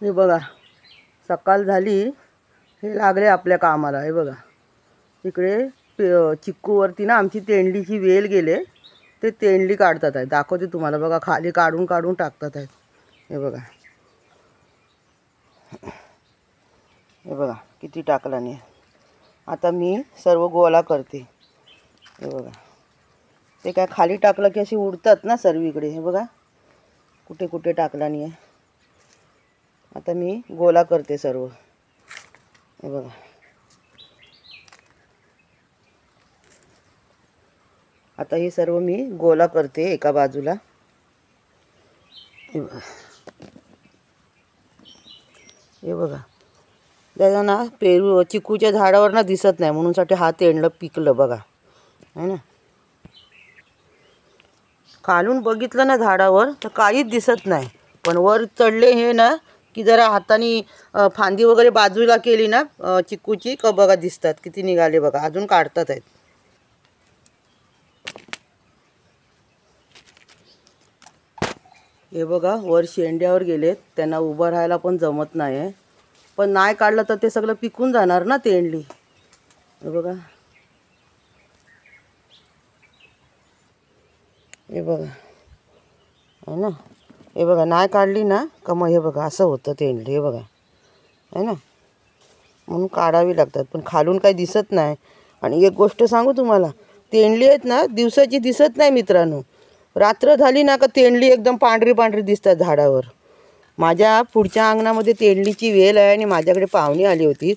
हे बघा सकाळ झाली, हे लागले आपल्या कामाला. हे बघा इकडे चिक्कूवरती ना आमची तेंडलीची वेल गेले, ते तेंडली काढतात आहे. दाखवते तुम्हाला. बघा खाली काढून काढून टाकतात आहेत. हे बघा, हे बघा किती टाकला नाही. आता मी सर्व गोळा करते. हे बघा ते काय खाली टाकलं की अशी उडतात ना सर्वीकडे. हे बघा कुठे कुठे टाकला नाही आहे. आता मी गोळा करते सर्व. हे बघा आता हे सर्व मी गोळा करते एका बाजूला. हे बघा, हे बघा त्याला ना पेरू चिकूच्या झाडावर ना दिसत नाही, म्हणूनसाठी हा तेंडलं पिकलं बघा. है ना, खालून बघितलं ना झाडावर तर काहीच दिसत नाही, पण वर चढले हे ना की जरा हाताने फांदी वगैरे बाजूला केली ना चिकूची का बघा दिसतात किती निघाले. बघा अजून काढतात आहेत. हे बघा वर शेंड्यावर गेलेत, त्यांना उभं राहायला पण जमत नाही आहे. पण नाही काढलं तर ते सगळं पिकून जाणार ना तेंडली. हे बघा, हे बघा आहे ना. हे बघा नाही काढली ना का मग हे बघा असं होतं तेंडली. हे बघा आहे ना, म्हणून काढावी लागतात. पण खालून काही दिसत नाही. आणि एक गोष्ट सांगू तुम्हाला, तेंडली आहेत ना दिवसाची दिसत नाही मित्रांनो. रात्र झाली ना का तेंडली एकदम पांढरी पांढरी दिसतात झाडावर. माझ्या पुढच्या अंगणामध्ये तेंडलीची वेल आहे आणि माझ्याकडे पाहुणे आली होती.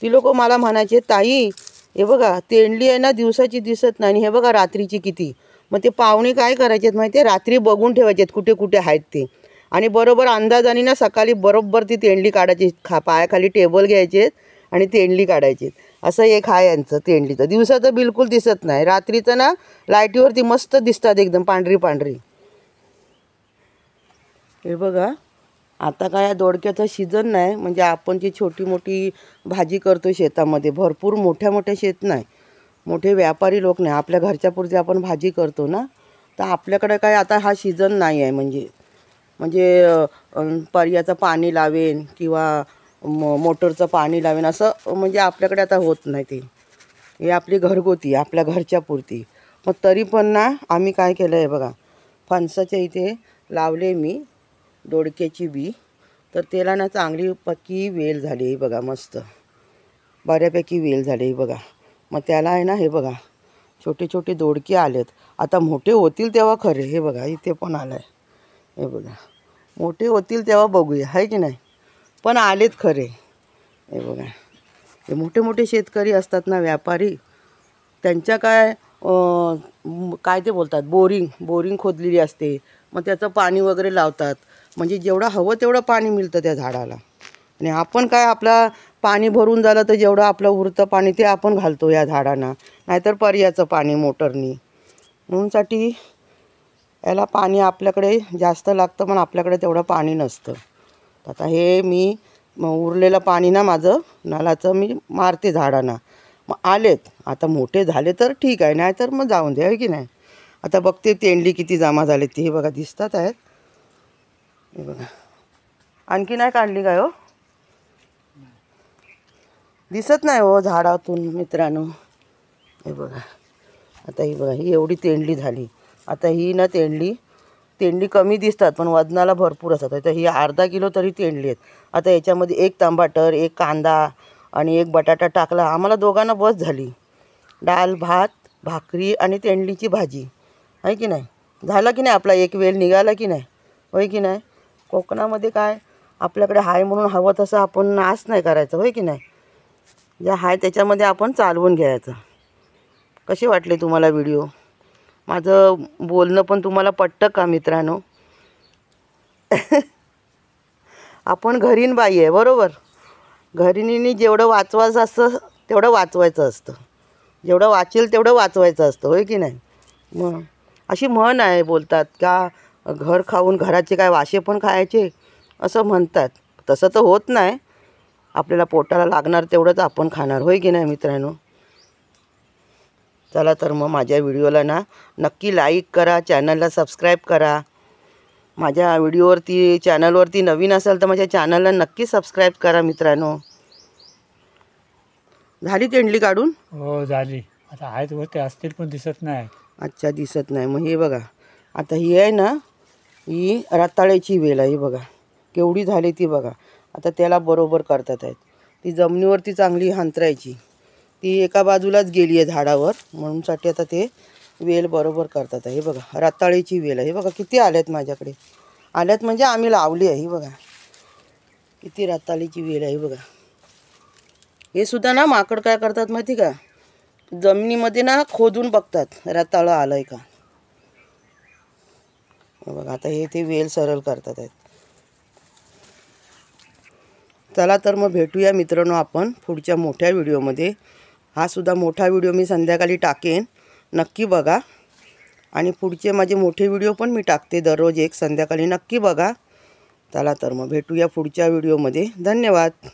ती लोक मला म्हणायचे, ताई हे बघा तेंडली आहे ना दिवसाची दिसत नाही, आणि हे बघा रात्रीची किती. मग ते पाहुणे काय करायचे माहिती आहे, रात्री बघून ठेवायचे कुठे कुठे आहेत ते, आणि बरोबर अंदाजाने ना सकाळी बरोबर ती तेंडली काढायची. पायाखाली टेबल घ्यायचे आणि तेंडली काढायची. असं एक आहे यांचं तेंडलीचं. दिवसाचं बिलकुल दिसत नाही, रात्रीचं ना लाईटीवरती मस्त दिसतात एकदम पांढरी पांढरी. हे बघा आता काय दोडक्याचा सीजन नाही, म्हणजे आपण जी छोटी मोठी भाजी करतो शेतामध्ये, भरपूर मोठ्या मोठ्या शेत नाही, मोठे व्यापारी लोक नाही, आपल्या घरच्या पुरती आपण भाजी करतो ना, तर आपल्याकडे काय आता हा सीजन नाही आहे. म्हणजे पर्याचं पाणी लावेन किंवा मोटरचं पाणी लावेन असं म्हणजे आपल्याकडे आता होत नाही. ते हे आपली घरगुती आपल्या घरच्या पुरती. मग तरी पण ना आम्ही काय केलं आहे बघा, फणसाच्या इथे लावले मी दोडक्याची बी, तर त्याला ना चांगली पक्की वेल झाली. हे बघा मस्त बऱ्यापैकी वेल झाली. हे बघा मग त्याला आहे ना हे बघा छोटे छोटे दोडके आलेत. आता मोठे होतील तेव्हा खरे. हे बघा इथे पण आलं आहे. हे बघा मोठे होतील तेव्हा बघूया, आहे की नाही, पण आलेत खरे. हे बघा हे मोठे मोठे शेतकरी असतात ना व्यापारी, त्यांच्या काय ते बोलतात बोरिंग खोदलेली असते. मग त्याचं पाणी वगैरे लावतात, म्हणजे जेवढं हवं तेवढं पाणी मिळतं त्या झाडाला. आणि आपण काय आपला पाणी भरून झालं तर जेवढं आपलं उरतं पाणी ते आपण घालतो या झाडांना, नाहीतर पर्याचं पाणी मोटरनी. म्हणूनसाठी याला पाणी आपल्याकडे जास्त लागतं, पण आपल्याकडे तेवढं पाणी नसतं. आता हे मी उरलेलं पाणी ना माझं नळाचं मी मारते झाडांना. मग आलेत आता, मोठे झाले तर ठीक आहे, नाही तर मग जाऊन द्या, आहे की नाही. आता बघते तेंडली किती जमा झाली ती. हे बघा दिसतात आहेत. हे बघा आणखी नाही काढली काय हो, दिसत नाही हो झाडातून मित्रांनो. हे बघा आता ही बघा ही एवढी तेंडली झाली. आता ही ना तेंडली कमी दिसतात पण वजनाला भरपूर असतात. आता ही अर्धा किलो तरी तेंडली आहेत. आता याच्यामध्ये एक टमाटर, एक कांदा आणि एक बटाटा टाकला. आम्हाला दोघांना बस झाली. डाळ भात भाकरी आणि तेंडलीची भाजी, आहे की नाही. झाला की नाही आपला एक वेल निघाला की नाही, होय की नाही. कोकणामध्ये काय आपल्याकडे हाय म्हणून हवं तसं आपण नाश नाही करायचं, होय की नाही. जे हाय त्याच्यामध्ये आपण चालवून घ्यायचं. कसे वाटले तुम्हाला व्हिडिओ, माझं बोलणं पण तुम्हाला पटतं का मित्रांनो. आपण घरीन बाई आहे बरोबर. घरीनी जेवढं वाचवायचं असतं तेवढं वाचवायचं असतं, जेवढं वाचेल तेवढं वाचवायचं असतं, होय की नाही. मग अशी म्हण आहे, बोलतात का घर खाऊन घराचे काय वाशे पण खायचे असं म्हणतात. तसं तर होत नाही, आपल्याला पोटाला लागणार तेवढंच आपण खाणार, होय की नाही मित्रांनो. चला तर मग माझ्या व्हिडिओला ना नक्की लाईक करा, चॅनलला सबस्क्राईब करा. माझ्या व्हिडिओवरती चॅनलवरती नवीन असाल तर माझ्या चॅनलला नक्की सबस्क्राईब करा मित्रांनो. झाली तेंडली काढून? हो झाली. आता आहेत होते असतील पण दिसत नाही. अच्छा दिसत नाही. मग हे बघा आता ही आहे ना, ही रताळ्याची वेल आहे. ही बघा केवढी झाली ती बघा. आता त्याला बरोबर करतात आहेत. ती जमिनीवरती चांगली हांतरायची. ती एका बाजूलाच गेली आहे झाडावर म्हणूनसाठी आता ते वेल बरोबर करतात आहे. हे बघा रताळ्याची वेल आहे. हे बघा किती आल्यात माझ्याकडे. आल्यात म्हणजे आम्ही लावली आहे. ही बघा किती रताळीची वेल आहे. बघा हे सुद्धा ना माकड काय करतात माहिती का, जमिनीमध्ये ना खोदून बघतात रताळं आलंय का. बघा आता हे ते वेल सरळ करतात आहेत. चला तर मग भेटूया मित्रांनो आपण पुढच्या मोठ्या व्हिडिओमध्ये. हा सुद्धा मोठा व्हिडिओ मी संध्याकाळी टाकेन, नक्की बघा. आणि पुढचे माझे मोठे व्हिडिओ पण मी टाकते दररोज एक संध्याकाळी, नक्की बघा. चला तर मग भेटूया पुढच्या व्हिडिओमध्ये. धन्यवाद.